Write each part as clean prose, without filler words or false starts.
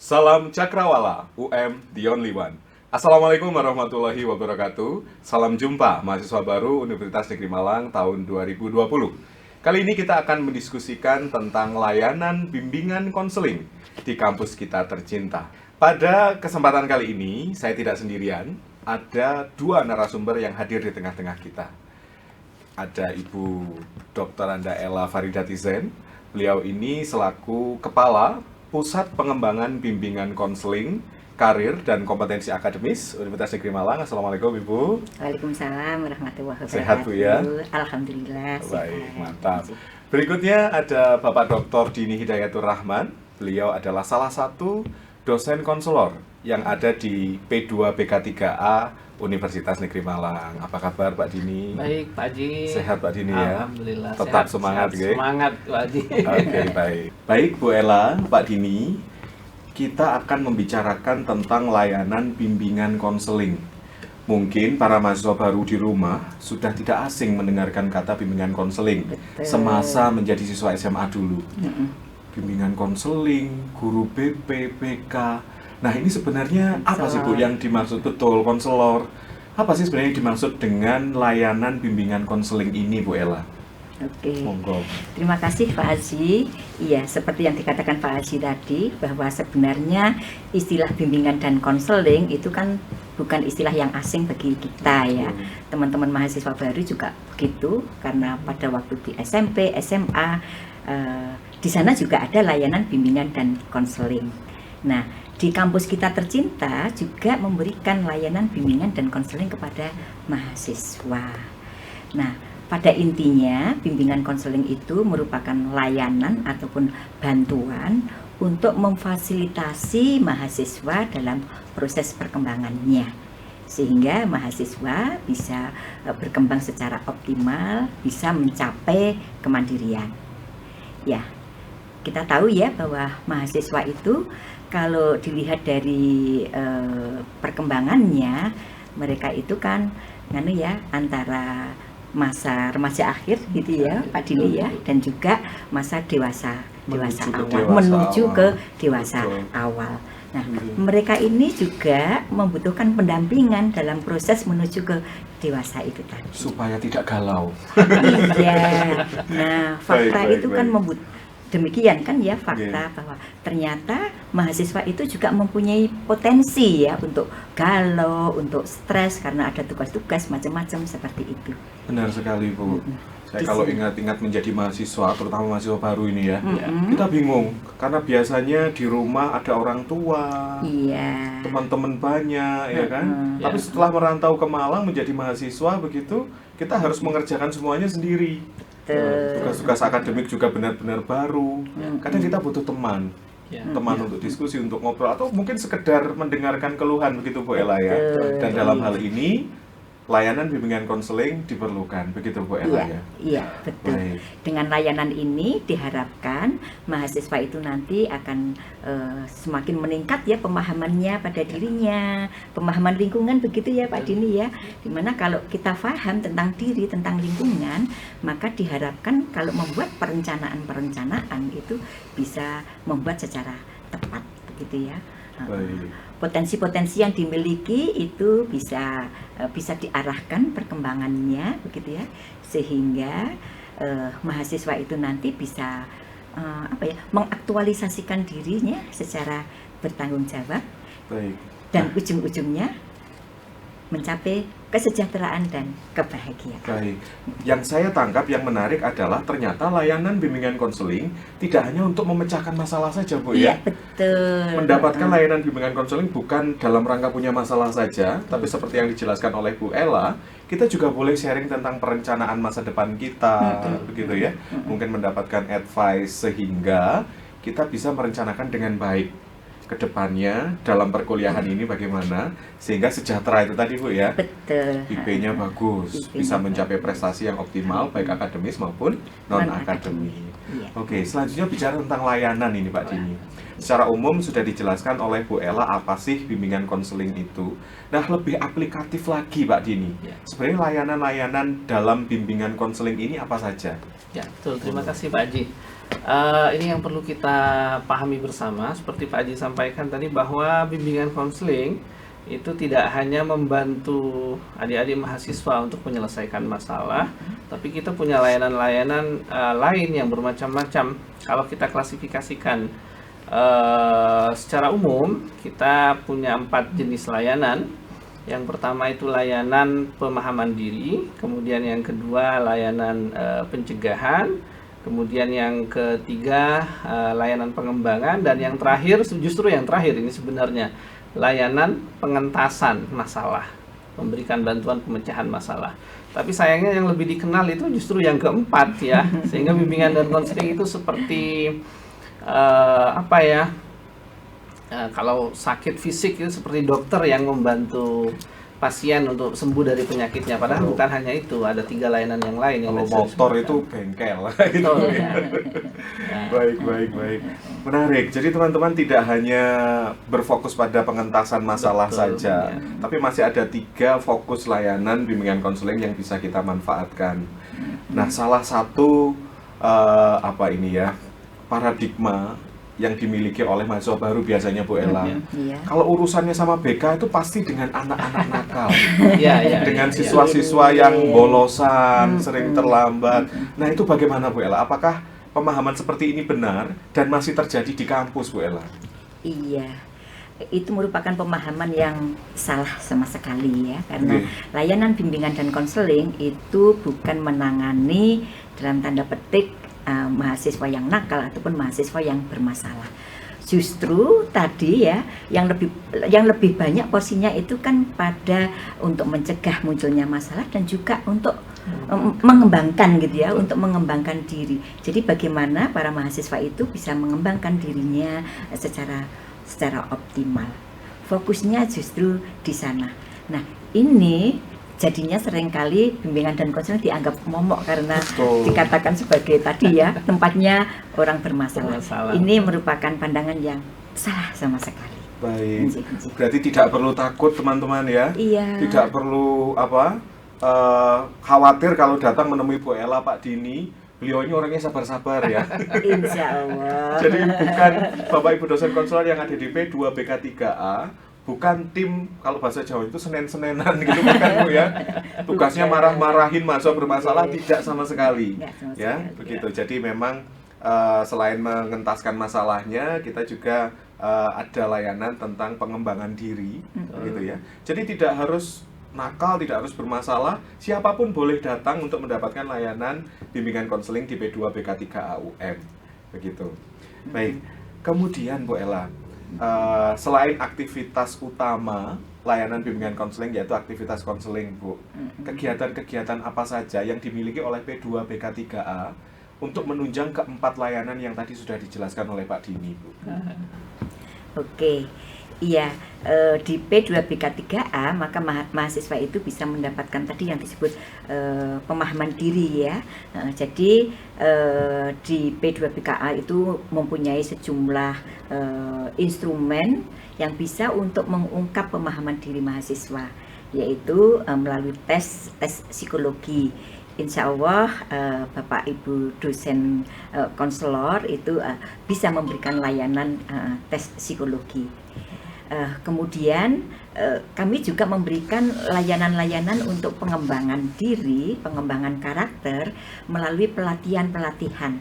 Salam Cakrawala, UM The Only One. Assalamualaikum warahmatullahi wabarakatuh. Salam jumpa mahasiswa baru Universitas Negeri Malang tahun 2020. Kali ini kita akan mendiskusikan tentang layanan bimbingan konseling di kampus kita tercinta. Pada kesempatan kali ini, saya tidak sendirian. Ada dua narasumber yang hadir di tengah-tengah kita. Ada Ibu Dr. Anda Ella Faridatizen. Beliau ini selaku Kepala Pusat Pengembangan Bimbingan Konseling, Karir, dan Kompetensi Akademis Universitas Negeri Malang. Assalamualaikum Ibu. Waalaikumsalam warahmatullahi wabarakatuh. Sehat Bu ya? Alhamdulillah. Baik, sehat. mantap. Berikutnya ada Bapak Dr. Dini Hidayatur Rahman. Beliau adalah salah satu dosen konselor yang ada di P2BK3A Universitas Negeri Malang. Apa kabar Pak Dini? Baik, Pak Haji. Sehat Pak Dini ya? Alhamdulillah. Tetap semangat, sehat. Semangat, Pak Haji. Oke, baik. Baik Bu Ella, Pak Dini, kita akan membicarakan tentang layanan bimbingan konseling. Mungkin para mahasiswa baru di rumah sudah tidak asing mendengarkan kata bimbingan konseling semasa menjadi siswa SMA dulu. Bimbingan konseling, guru BP, BK. Nah, ini sebenarnya apa sih Bu yang dimaksud betul konselor? Apa sih sebenarnya dimaksud dengan layanan bimbingan konseling ini, Bu Ella? Oke. Monggo. Terima kasih Pak Haji. Iya, seperti yang dikatakan Pak Haji tadi, bahwa sebenarnya istilah bimbingan dan konseling itu kan bukan istilah yang asing bagi kita ya. Teman-teman mahasiswa baru juga begitu, karena pada waktu di SMP, SMA, di sana juga ada layanan bimbingan dan konseling. Nah, di kampus kita tercinta juga memberikan layanan bimbingan dan konseling kepada mahasiswa. Nah, pada intinya bimbingan konseling itu merupakan layanan ataupun bantuan untuk memfasilitasi mahasiswa dalam proses perkembangannya, sehingga mahasiswa bisa berkembang secara optimal, bisa mencapai kemandirian. Ya, kita tahu ya bahwa mahasiswa itu kalau dilihat dari perkembangannya, mereka itu kan antara masa remaja akhir gitu ya Pak Dini ya, dan juga masa dewasa awal, menuju ke dewasa awal. Nah, mereka ini juga membutuhkan pendampingan dalam proses menuju ke dewasa itu tadi. Supaya tidak galau. Iya. Nah, fakta itu kan demikian kan ya fakta bahwa ternyata mahasiswa itu juga mempunyai potensi ya untuk galau, untuk stres karena ada tugas-tugas macam-macam seperti itu. Benar sekali Bu. Saya kalau ingat-ingat menjadi mahasiswa, terutama mahasiswa baru ini ya, kita bingung karena biasanya di rumah ada orang tua, teman-teman banyak, ya kan. Tapi setelah merantau ke Malang menjadi mahasiswa begitu, kita harus mengerjakan semuanya sendiri. Tugas-tugas akademik juga benar-benar baru. Kadang kita butuh teman, untuk diskusi, untuk ngobrol, atau mungkin sekedar mendengarkan keluhan begitu Bu Ella ya. Dan dalam hal ini layanan bimbingan konseling diperlukan, begitu Bu Ella ya? Iya, betul. Baik. Dengan layanan ini diharapkan mahasiswa itu nanti akan semakin meningkat ya pemahamannya pada dirinya, pemahaman lingkungan begitu ya Pak Dini ya. Dimana kalau kita paham tentang diri, tentang lingkungan, maka diharapkan kalau membuat perencanaan itu bisa membuat secara tepat begitu ya. Potensi-potensi yang dimiliki itu bisa diarahkan perkembangannya begitu ya, sehingga mahasiswa itu nanti bisa mengaktualisasikan dirinya secara bertanggung jawab. Dan ujung-ujungnya mencapai kesejahteraan dan kebahagiaan. Baik. Yang saya tangkap yang menarik adalah ternyata layanan bimbingan konseling tidak hanya untuk memecahkan masalah saja Bu ya. Betul. Mendapatkan layanan bimbingan konseling bukan dalam rangka punya masalah saja, tapi seperti yang dijelaskan oleh Bu Ella, kita juga boleh sharing tentang perencanaan masa depan kita, begitu ya. Mungkin mendapatkan advice sehingga kita bisa merencanakan dengan baik ke depannya dalam perkuliahan ini bagaimana sehingga sejahtera itu tadi Bu ya. Betul. IP-nya bagus, bisa mencapai prestasi yang optimal baik akademis maupun non-akademis. Oke, selanjutnya bicara tentang layanan ini Pak Dini. Secara umum sudah dijelaskan oleh Bu Ella apa sih bimbingan konseling itu. Nah, lebih aplikatif lagi Pak Dini. Sebenarnya layanan-layanan dalam bimbingan konseling ini apa saja? Ya, betul. Terima kasih Pak Haji. Ini yang perlu kita pahami bersama, seperti Pak Haji sampaikan tadi, bahwa bimbingan konseling itu tidak hanya membantu adik-adik mahasiswa untuk menyelesaikan masalah, tapi kita punya layanan-layanan lain yang bermacam-macam. Kalau kita klasifikasikan secara umum, kita punya 4 jenis layanan. Yang pertama itu layanan pemahaman diri, kemudian yang kedua layanan pencegahan, kemudian yang ketiga layanan pengembangan, dan yang terakhir, justru yang terakhir ini sebenarnya layanan pengentasan masalah, memberikan bantuan pemecahan masalah. Tapi sayangnya yang lebih dikenal itu justru yang keempat ya, sehingga bimbingan dan konseling itu seperti kalau sakit fisik itu seperti dokter yang membantu pasien untuk sembuh dari penyakitnya, padahal bukan hanya itu, ada 3 layanan yang lain yang Kalau motor itu bengkel gitu. Betul, Ya. ya. Baik. Menarik. Jadi teman-teman tidak hanya berfokus pada pengentasan masalah Betul, saja, ya. tapi masih ada 3 fokus layanan bimbingan konseling yang bisa kita manfaatkan. Nah, salah satu paradigma yang dimiliki oleh mahasiswa baru biasanya Bu Ella. Iya. Kalau urusannya sama BK itu pasti dengan anak-anak nakal. Iya. Dengan siswa-siswa yang bolosan, sering terlambat. Nah, itu bagaimana Bu Ella? Apakah pemahaman seperti ini benar dan masih terjadi di kampus Bu Ella? Iya, itu merupakan pemahaman yang salah sama sekali ya, karena layanan bimbingan dan konseling itu bukan menangani dalam tanda petik mahasiswa yang nakal ataupun mahasiswa yang bermasalah. Justru tadi ya, yang lebih banyak porsinya itu kan pada untuk mencegah munculnya masalah dan juga untuk mengembangkan gitu ya, untuk mengembangkan diri. Jadi bagaimana para mahasiswa itu bisa mengembangkan dirinya secara optimal. Fokusnya justru di sana. Nah, ini jadinya seringkali bimbingan dan konseling dianggap momok karena dikatakan sebagai tadi ya, tempatnya orang bermasalah. Ini merupakan pandangan yang salah sama sekali. Baik. Berarti tidak perlu takut teman-teman ya. Iya. Tidak perlu khawatir kalau datang menemui Bu Ella, Pak Dini. Beliau ini orangnya sabar-sabar ya. Insya Allah. Jadi bukan Bapak Ibu dosen konselor yang ada di P2 BK3A, bukan tim, kalau bahasa Jawa itu senen-senenan gitu, bukan Bu ya. Tugasnya marah-marahin mahasiswa bermasalah, tidak sama sekali. Ya, begitu. Jadi memang selain mengentaskan masalahnya, kita juga ada layanan tentang pengembangan diri, gitu ya. Jadi tidak harus nakal, tidak harus bermasalah, siapapun boleh datang untuk mendapatkan layanan bimbingan konseling di P2 BK3A UM, begitu. Baik, kemudian Bu Ella, selain aktivitas utama layanan bimbingan konseling yaitu aktivitas konseling Bu, kegiatan-kegiatan apa saja yang dimiliki oleh P2 BK3A untuk menunjang keempat layanan yang tadi sudah dijelaskan oleh Pak Dini Bu? Oke. Iya, di P2 BK3A maka mahasiswa itu bisa mendapatkan tadi yang disebut pemahaman diri ya. Jadi di P2 BKA itu mempunyai sejumlah instrumen yang bisa untuk mengungkap pemahaman diri mahasiswa, yaitu melalui tes psikologi. Insya Allah Bapak Ibu dosen konselor itu bisa memberikan layanan tes psikologi. Kemudian kami juga memberikan layanan-layanan untuk pengembangan diri, pengembangan karakter melalui pelatihan-pelatihan.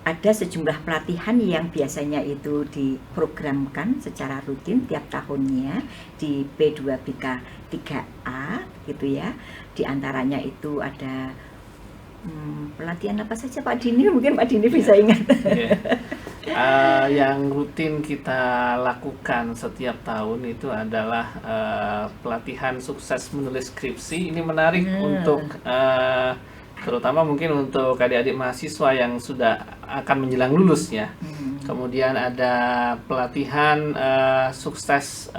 Ada sejumlah pelatihan yang biasanya itu diprogramkan secara rutin tiap tahunnya di P2BK 3A gitu ya. Di antaranya itu ada pelatihan apa saja Pak Dini, mungkin Pak Dini bisa ingat. Yang rutin kita lakukan setiap tahun itu adalah pelatihan sukses menulis skripsi. Ini menarik untuk terutama mungkin untuk adik-adik mahasiswa yang sudah akan menjelang lulus ya. Kemudian ada pelatihan sukses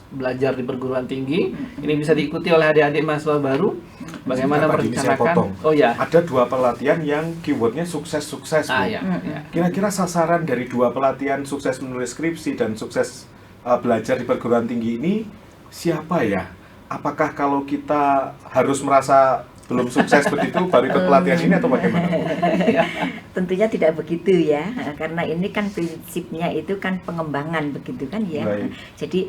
belajar di perguruan tinggi. Ini bisa diikuti oleh adik-adik mahasiswa baru. Bagaimana merencanakan? Oh ya, ada 2 pelatihan yang keywordnya sukses-sukses. Ya. Kira-kira sasaran dari 2 pelatihan sukses menulis skripsi dan sukses belajar di perguruan tinggi ini siapa ya? Apakah kalau kita harus merasa belum sukses begitu baru ikut pelatihan ini atau bagaimana? Tentunya tidak begitu ya, karena ini kan prinsipnya itu kan pengembangan begitu kan ya. Baik. Jadi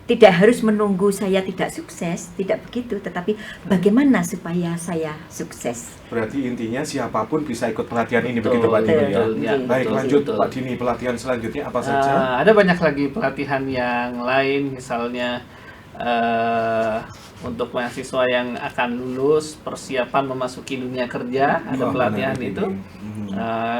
tidak harus menunggu saya tidak sukses, tidak begitu, tetapi bagaimana supaya saya sukses. Berarti intinya siapapun bisa ikut pelatihan ini Betul, begitu Pak Dini ya? betul, ya, Baik, betul, lanjut betul. Pak Dini, pelatihan selanjutnya apa saja? Ada banyak lagi pelatihan yang lain, misalnya untuk mahasiswa yang akan lulus, persiapan memasuki dunia kerja, ada Wah, pelatihan menarik itu. ini.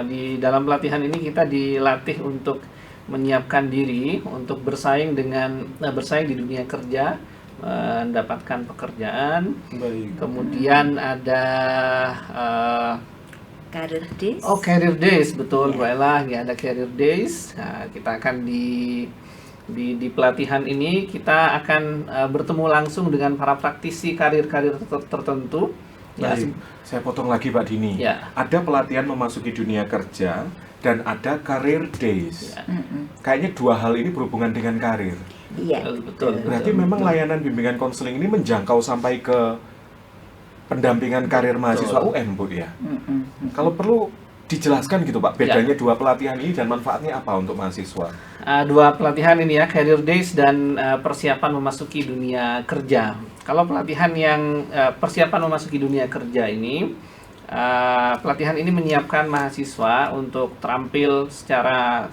Di dalam pelatihan ini kita dilatih untuk menyiapkan diri untuk bersaing di dunia kerja, mendapatkan pekerjaan. Baik. Kemudian ada Career Days. Career Days, betul Ya. Bu Ella, ya ada Career Days. Nah, kita akan di pelatihan ini kita akan bertemu langsung dengan para praktisi karir-karir tertentu. Ya, Baik, saya potong lagi Pak Dini. Ya. Ada pelatihan memasuki dunia kerja dan ada career days. Ya. Kayaknya dua hal ini berhubungan dengan karir. Iya. Betul. Berarti memang layanan bimbingan konseling ini menjangkau sampai ke pendampingan karir mahasiswa UM, Bu ya. Kalau perlu dijelaskan gitu Pak, bedanya dua pelatihan ini dan manfaatnya apa untuk mahasiswa? Dua pelatihan ini ya, Career Days dan persiapan memasuki dunia kerja. Kalau pelatihan yang persiapan memasuki dunia kerja ini, pelatihan ini menyiapkan mahasiswa untuk terampil secara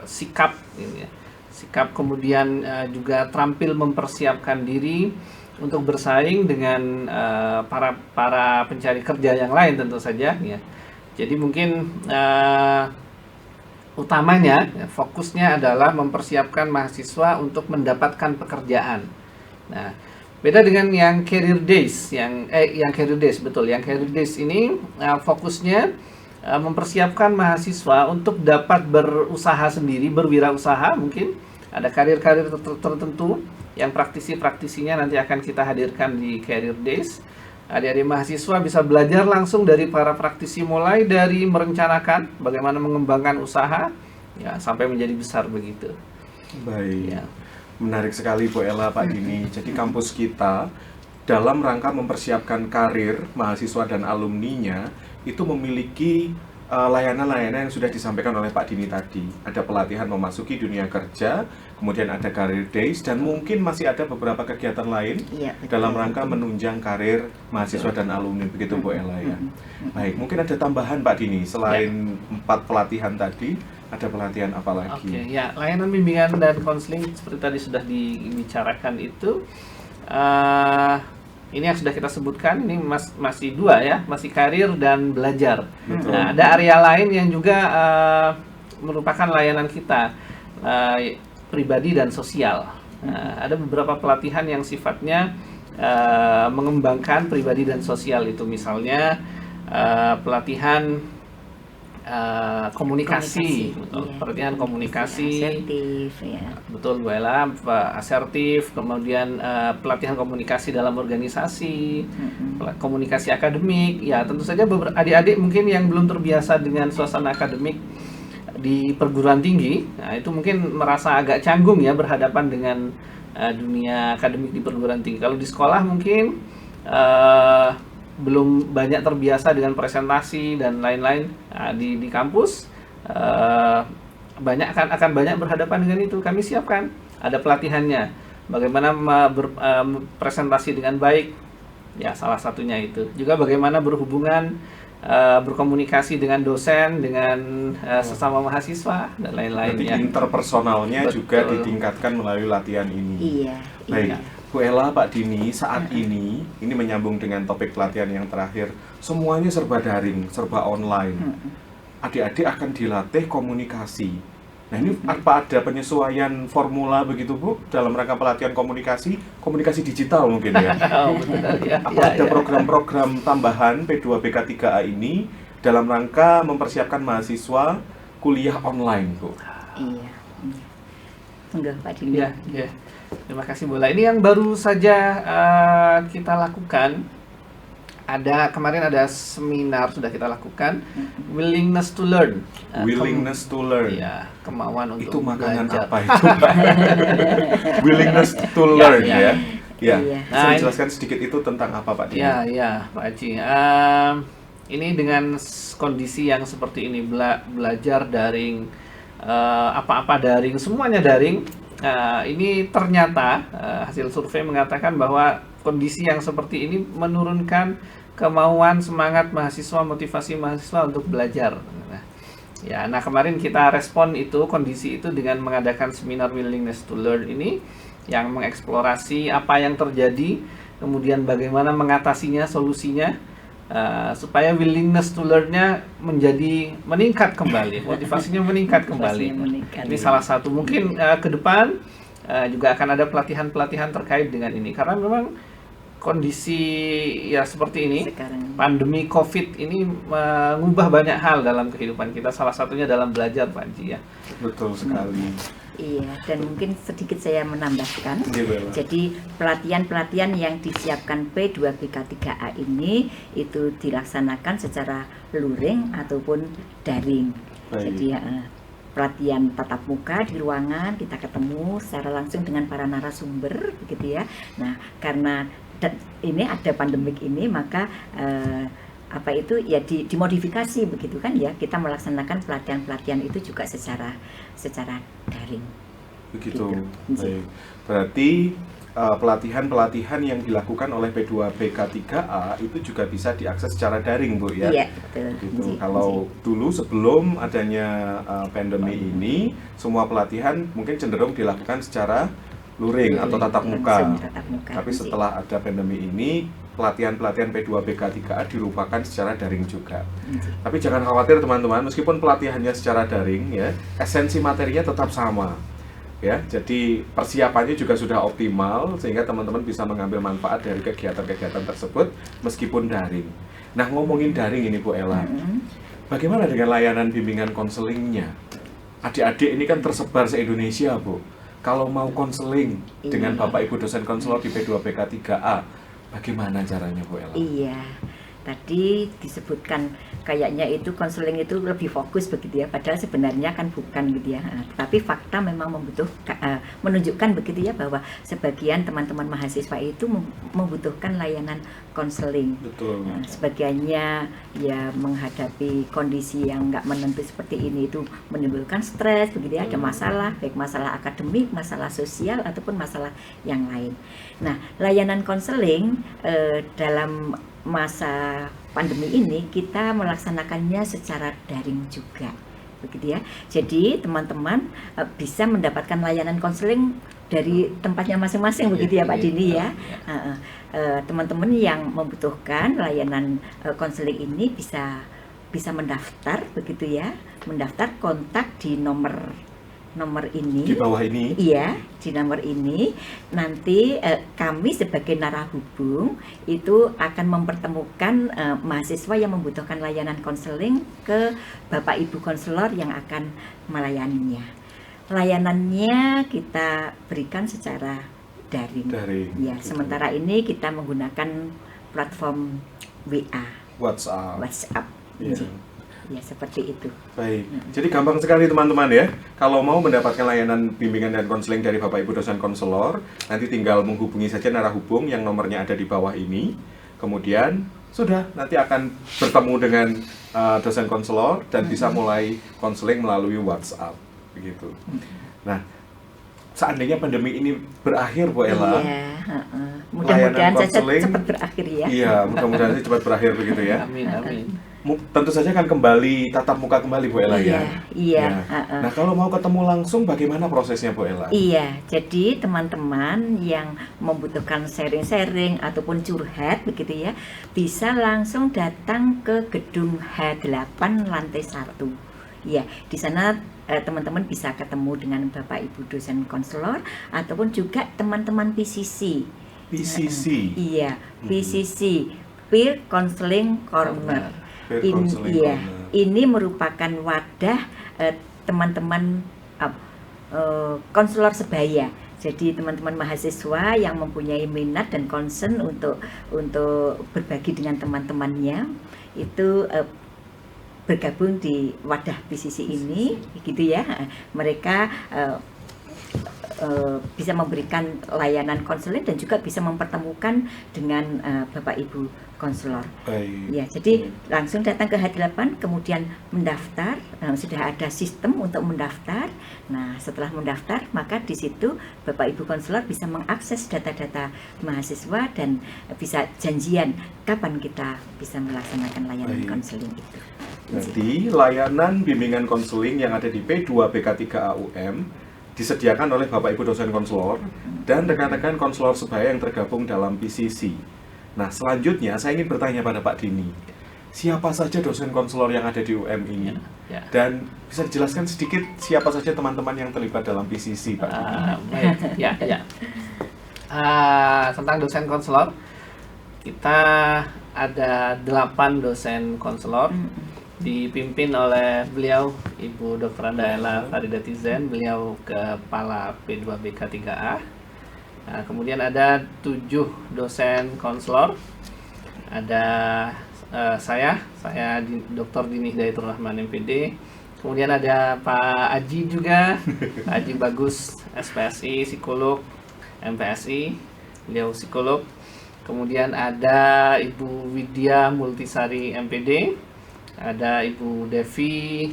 sikap, ini ya. Sikap, kemudian juga terampil mempersiapkan diri untuk bersaing dengan para pencari kerja yang lain tentu saja. Ya. Jadi mungkin utamanya fokusnya adalah mempersiapkan mahasiswa untuk mendapatkan pekerjaan. Nah, beda dengan yang Career Days, yang Career Days betul, yang Career Days ini fokusnya mempersiapkan mahasiswa untuk dapat berusaha sendiri, berwirausaha mungkin. Ada karir-karir tertentu yang praktisi-praktisinya nanti akan kita hadirkan di Career Days. Adik-adik mahasiswa bisa belajar langsung dari para praktisi, mulai dari merencanakan bagaimana mengembangkan usaha ya sampai menjadi besar begitu. Baik. Ya. Menarik sekali Bu Ella, Pak Dini. Jadi kampus kita dalam rangka mempersiapkan karir mahasiswa dan alumninya itu memiliki layanan-layanan yang sudah disampaikan oleh Pak Dini tadi. Ada pelatihan memasuki dunia kerja, kemudian ada career days, dan mungkin masih ada beberapa kegiatan lain Iya, betul, dalam rangka betul. menunjang karir mahasiswa dan alumni. Begitu Bu Ella ya. Baik, mungkin ada tambahan Pak Dini, selain 4 pelatihan tadi, ada pelatihan apa lagi? Oke, ya, layanan bimbingan dan konseling seperti tadi sudah dibicarakan itu. Ini yang sudah kita sebutkan, ini masih dua ya, masih karir dan belajar. Betul. Nah, ada area lain yang juga merupakan layanan kita, pribadi dan sosial. Nah, ada beberapa pelatihan yang sifatnya mengembangkan pribadi dan sosial itu, misalnya pelatihan komunikasi, betul. Iya. Pelatihan komunikasi, Asertif, ya. betul Bu Ella, asertif, kemudian pelatihan komunikasi dalam organisasi, komunikasi akademik, ya tentu saja adik-adik mungkin yang belum terbiasa dengan suasana akademik di perguruan tinggi, nah itu mungkin merasa agak canggung ya berhadapan dengan dunia akademik di perguruan tinggi. Kalau di sekolah mungkin belum banyak terbiasa dengan presentasi dan lain-lain. Nah, di kampus akan banyak berhadapan dengan itu. Kami siapkan, ada pelatihannya, bagaimana presentasi dengan baik, ya salah satunya itu. Juga bagaimana berhubungan, berkomunikasi dengan dosen, dengan sesama mahasiswa dan Berarti lain-lainnya. interpersonalnya juga Betul. ditingkatkan melalui latihan ini. Iya. Baik, Iya. Bu Ella, Pak Dini, saat ini menyambung dengan topik pelatihan yang terakhir, semuanya serba daring, serba online. Adik-adik akan dilatih komunikasi. Nah ini apa ada penyesuaian formula begitu Bu dalam rangka pelatihan komunikasi digital mungkin ya? Oh, betul, ya, Apa ya, ada ya. program-program tambahan P2BK3A ini dalam rangka mempersiapkan mahasiswa kuliah online Bu? Iya. Enggak, Pak Dini. Ya, ya. Terima kasih Bola. Ini yang baru saja kita lakukan. Kemarin ada seminar sudah kita lakukan, willingness to learn. Willingness to learn. Iya, kemauan untuk Itu makanan belajar. apa itu Pak? Willingness to learn ya. Ya, Iya. bisa Nah, dijelaskan sedikit itu tentang apa Pak Dini? Ya, Pak Haji. Ini dengan kondisi yang seperti ini, belajar daring, apa-apa daring, semuanya daring. Ini ternyata hasil survei mengatakan bahwa kondisi yang seperti ini menurunkan kemauan, semangat mahasiswa, motivasi mahasiswa untuk belajar. Nah, kemarin kita respon itu, kondisi itu dengan mengadakan seminar Willingness to Learn ini yang mengeksplorasi apa yang terjadi, kemudian bagaimana mengatasinya, solusinya, supaya willingness to learn-nya meningkat kembali, motivasinya meningkat kembali. Ini salah satu, mungkin ke depan juga akan ada pelatihan-pelatihan terkait dengan ini, karena memang kondisi ya seperti ini, Sekarang. pandemi COVID ini mengubah banyak hal dalam kehidupan kita, salah satunya dalam belajar, Pak Haji ya. Betul sekali. Iya, dan mungkin sedikit saya menambahkan. Iya, Bu Ella. Jadi pelatihan-pelatihan yang disiapkan P2BK3A ini itu dilaksanakan secara luring ataupun daring. Baik. Jadi pelatihan tatap muka di ruangan, kita ketemu secara langsung dengan para narasumber begitu ya. Nah, karena ini ada pandemik ini, maka apa itu ya dimodifikasi begitu kan ya, kita melaksanakan pelatihan-pelatihan itu juga secara daring. Begitu. Gitu. Baik. Berarti pelatihan-pelatihan yang dilakukan oleh P2BK3A itu juga bisa diakses secara daring, Bu ya. Iya, betul. Gitu. Nji, Kalau dulu sebelum adanya pandemi ini, semua pelatihan mungkin cenderung dilakukan secara luring atau tatap muka. langsung tatap muka. Tapi Nji. setelah ada pandemi ini, pelatihan-pelatihan P2BK3A dilupakan secara daring juga. Nji. Tapi jangan khawatir teman-teman, meskipun pelatihannya secara daring ya, esensi materinya tetap sama. Ya, jadi persiapannya juga sudah optimal sehingga teman-teman bisa mengambil manfaat dari kegiatan-kegiatan tersebut meskipun daring. Nah, ngomongin daring ini Bu Ella, bagaimana dengan layanan bimbingan konselingnya? Adik-adik ini kan tersebar se-Indonesia, Bu. Kalau mau konseling dengan Iya. Bapak Ibu dosen konselor di P2BK3A, bagaimana caranya Bu Ella? Iya, tadi disebutkan kayaknya itu konseling itu lebih fokus begitu ya, padahal sebenarnya kan bukan gitu ya. Tapi fakta memang menunjukkan begitu ya, bahwa sebagian teman-teman mahasiswa itu membutuhkan layanan konseling. Betul. Sebagiannya ya menghadapi kondisi yang nggak menentu seperti ini itu menimbulkan stres begitu ya, ada masalah, baik masalah akademik, masalah sosial ataupun masalah yang lain. Nah, layanan konseling dalam masa pandemi ini kita melaksanakannya secara daring juga begitu ya. Jadi teman-teman bisa mendapatkan layanan konseling dari tempatnya masing-masing begitu ya Pak Dini ya. Teman-teman yang membutuhkan layanan konseling ini bisa mendaftar begitu ya, mendaftar kontak di nomor ini. Di bawah ini. Iya, di nomor ini nanti kami sebagai narahubung itu akan mempertemukan mahasiswa yang membutuhkan layanan konseling ke Bapak Ibu konselor yang akan melayaninya. Layanannya kita berikan secara daring. Ya, gitu. sementara ini kita menggunakan platform WA, WhatsApp. Iya. Ya, seperti itu. Baik, jadi gampang sekali teman-teman ya. Kalau mau mendapatkan layanan bimbingan dan konseling dari Bapak Ibu dosen konselor, nanti tinggal menghubungi saja narahubung yang nomornya ada di bawah ini. Kemudian sudah nanti akan bertemu dengan dosen konselor dan bisa mulai konseling melalui WhatsApp, begitu. Nah, seandainya pandemi ini berakhir, Bu Ella, Iya, mudah-mudahan saja cepat berakhir ya. Iya, mudah-mudahan sih cepat berakhir begitu ya. Amin, amin. Tentu saja akan kembali tatap muka kembali Bu Ella ya. Iya. Nah, kalau mau ketemu langsung bagaimana prosesnya Bu Ella? Iya, jadi teman-teman yang membutuhkan sharing-sharing ataupun curhat begitu ya, bisa langsung datang ke gedung H8 lantai 1. Ya, di sana teman-teman bisa ketemu dengan Bapak Ibu dosen konselor ataupun juga teman-teman PCC. PCC. Iya, PCC, Peer Counseling Corner. Ini merupakan wadah teman-teman konselor sebaya. Jadi teman-teman mahasiswa yang mempunyai minat dan concern untuk berbagi dengan teman-temannya itu bergabung di wadah PCC ini, gitu ya. Mereka bisa memberikan layanan konseling dan juga bisa mempertemukan dengan Bapak Ibu konselor. Baik. Ya, jadi langsung datang ke H8, kemudian mendaftar. Sudah ada sistem untuk mendaftar. Nah, setelah mendaftar, maka di situ Bapak Ibu konselor bisa mengakses data-data mahasiswa dan bisa janjian kapan kita bisa melaksanakan layanan konseling itu. Berarti layanan bimbingan konseling yang ada di P2BK3AUM disediakan oleh Bapak Ibu dosen konselor dan rekan-rekan konselor sebaya yang tergabung dalam PCC. Nah, selanjutnya saya ingin bertanya pada Pak Dini, siapa saja dosen konselor yang ada di UM ini? Ya. Dan bisa dijelaskan sedikit siapa saja teman-teman yang terlibat dalam PCC, Pak Dini? Baik, ya. Tentang dosen konselor, kita ada 8 dosen konselor dipimpin oleh beliau Ibu Dr. Andaela Faridatizen, beliau Kepala P2BK3A. Nah, kemudian ada 7 dosen konselor, ada saya Dr. Dini Hidayatul Rahman MPD, kemudian ada Pak Aji juga, Pak Aji Bagus SPSI, psikolog MPSI, beliau psikolog. Kemudian ada Ibu Widya Multisari MPD, ada Ibu Devi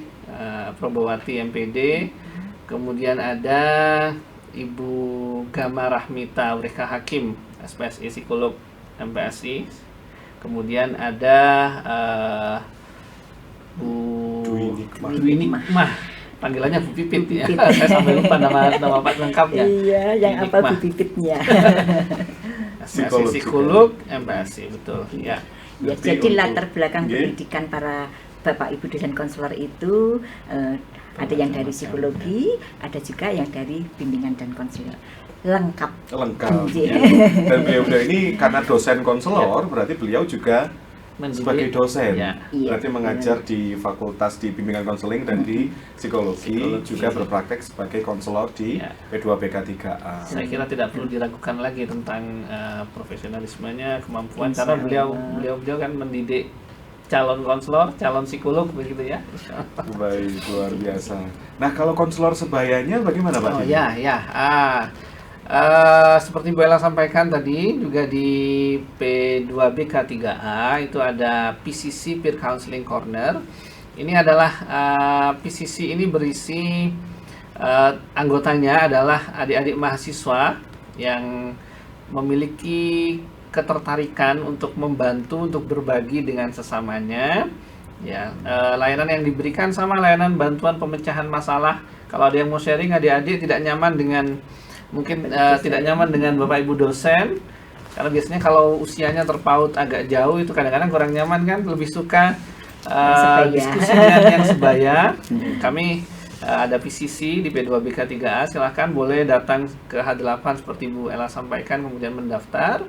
Probawati MPD, kemudian ada Ibu Gama Rahmita Ureka Hakim SPSI psikolog MPSI, kemudian ada Bu Dwi Nikmah, panggilannya Bu Pipit ya. Saya sampai lupa nama Pak lengkapnya. Iya, yang apa Bu Pipitnya? Psikolog MPSI, betul ya. Ya, jadi latar belakang pendidikan para Bapak Ibu dosen konselor itu ada yang dari psikologi, ada juga yang dari bimbingan dan konseling. Lengkap. Ya. Dan beliau ini karena dosen konselor, berarti beliau juga sebagai dosen. Ya. Berarti mengajar di fakultas di bimbingan konseling dan di psikologi, juga berpraktek sebagai konselor di P2BK3A. Saya kira tidak perlu diragukan lagi tentang profesionalismenya, kemampuan, karena beliau kan mendidik calon konselor, calon psikolog begitu ya. Baik, luar biasa. Nah, kalau konselor sebayanya bagaimana, Pak? Seperti Bu Ella sampaikan tadi, juga di P2BK3A itu ada PCC Peer Counseling Corner. Ini adalah PCC ini berisi anggotanya adalah adik-adik mahasiswa yang memiliki ketertarikan untuk membantu, untuk berbagi dengan sesamanya. Ya, layanan yang diberikan sama layanan bantuan pemecahan masalah. Kalau ada yang mau sharing, adik-adik tidak nyaman dengan tidak nyaman dengan Bapak Ibu dosen, karena biasanya kalau usianya terpaut agak jauh itu kadang-kadang kurang nyaman kan, lebih suka diskusi dengan yang sebaya. Kami ada PCC di P2BK3A, silahkan boleh datang ke H8 seperti Bu Ella sampaikan, kemudian mendaftar.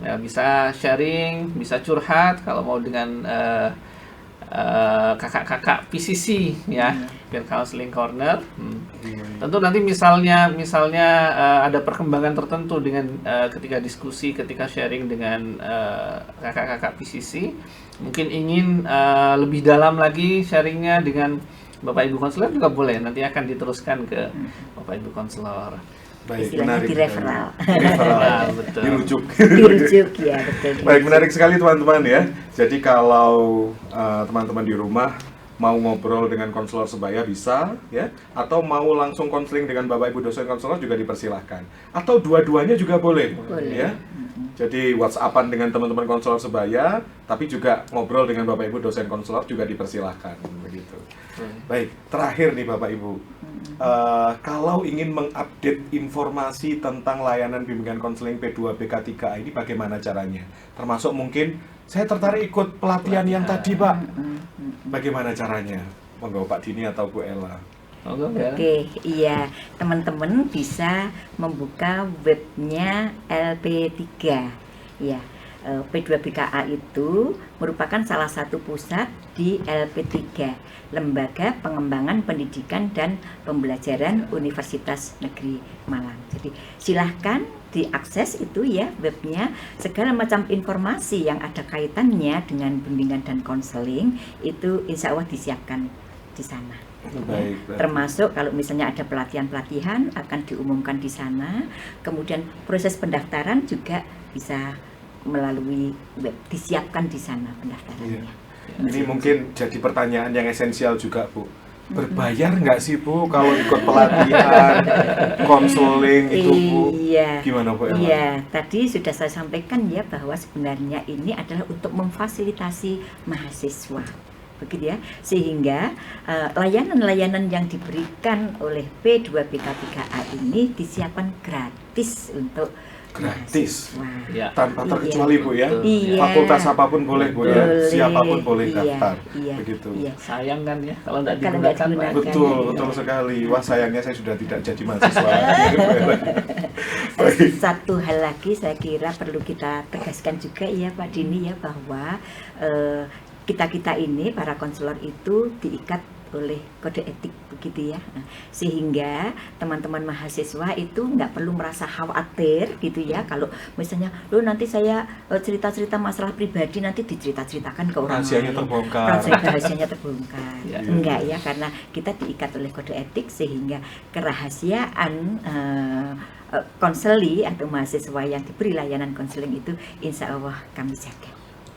Ya, bisa sharing, bisa curhat kalau mau dengan kakak-kakak PCC ya, Peer Counseling Corner. Tentu nanti misalnya ada perkembangan tertentu dengan ketika diskusi, ketika sharing dengan kakak-kakak PCC, mungkin ingin lebih dalam lagi sharingnya dengan Bapak Ibu konselor juga boleh, nanti akan diteruskan ke Bapak Ibu konselor. Baik, istilahnya menarik. Di referral. Betul. Dirujuk Ya, betul. Baik, menarik sekali teman-teman ya. Jadi kalau teman-teman di rumah mau ngobrol dengan konselor sebaya bisa ya, atau mau langsung konseling dengan Bapak Ibu dosen konselor juga dipersilahkan. Atau dua-duanya juga boleh. Ya. Jadi WhatsAppan dengan teman-teman konselor sebaya, tapi juga ngobrol dengan Bapak Ibu dosen konselor juga dipersilahkan begitu. Baik, terakhir nih Bapak Ibu. Kalau ingin mengupdate informasi tentang layanan bimbingan konseling P2BK3A ini bagaimana caranya? Termasuk mungkin saya tertarik ikut pelatihan yang tadi, Pak. Bagaimana caranya? Monggo Pak Dini atau Bu Ella. Oke, iya, teman-teman bisa membuka webnya LP3 ya. P2BKA itu merupakan salah satu pusat di LP3, Lembaga Pengembangan Pendidikan dan Pembelajaran Universitas Negeri Malang. Jadi silahkan diakses itu ya webnya, segala macam informasi yang ada kaitannya dengan bimbingan dan konseling itu insya Allah disiapkan di sana. Baik. Termasuk kalau misalnya ada pelatihan-pelatihan akan diumumkan di sana. Kemudian proses pendaftaran juga bisa melalui web, disiapkan di sana pendaftarannya. Iya. Ini mungkin jadi pertanyaan yang esensial juga, Bu. Berbayar nggak sih, Bu, kalau ikut pelatihan, konseling itu, Bu? Iya. Gimana, Bu? Iya, tadi sudah saya sampaikan ya bahwa sebenarnya ini adalah untuk memfasilitasi mahasiswa. Begitu ya, sehingga layanan-layanan yang diberikan oleh P2BK3A ini disiapkan gratis untuk Gratis? mahasiswa. Ya. Tanpa terkecuali, Bu, ya? Iya. Fakultas apapun boleh, Bu, ya? Boleh. Siapapun boleh Iya, daftar. iya, Begitu. iya. Sayang kan ya kalau nggak Kalau nggak digunakan, Pak. digunakan. Betul, Iya. betul sekali. Wah, sayangnya saya sudah tidak jadi mahasiswa. Satu hal lagi saya kira perlu kita tegaskan juga ya Pak Dini ya, bahwa kita ini para konselor itu diikat oleh kode etik begitu ya. Nah, sehingga teman-teman mahasiswa itu nggak perlu merasa khawatir gitu ya, kalau misalnya lo nanti saya cerita-cerita masalah pribadi nanti dicerita-ceritakan ke orang Rahasianya lain. terbongkar. Rahasianya terbongkar. Ya. Enggak ya, karena kita diikat oleh kode etik sehingga kerahasiaan konseli atau mahasiswa yang diberi layanan konseling itu insya Allah kami jaga.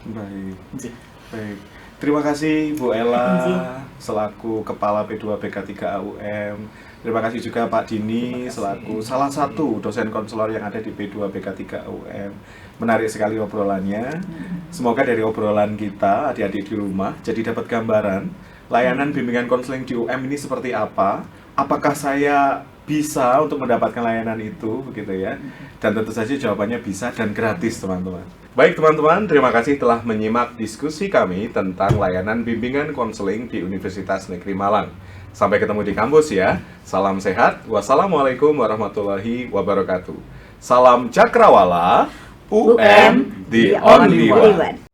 Baik. Nggih. Baik. Terima kasih Bu Ella Nggih. selaku Kepala P2BK3 AUM. Terima kasih juga Pak Dini selaku salah satu dosen konselor yang ada di P2BK3 AUM. Menarik sekali obrolannya. Semoga dari obrolan kita adik-adik di rumah jadi dapat gambaran layanan bimbingan konseling di UM ini seperti apa. Apakah saya bisa untuk mendapatkan layanan itu, begitu ya? Dan tentu saja jawabannya bisa dan gratis, teman-teman. Baik, teman-teman, terima kasih telah menyimak diskusi kami tentang layanan bimbingan konseling di Universitas Negeri Malang. Sampai ketemu di kampus ya. Salam sehat. Wassalamualaikum warahmatullahi wabarakatuh. Salam Cakrawala, UM, the only one.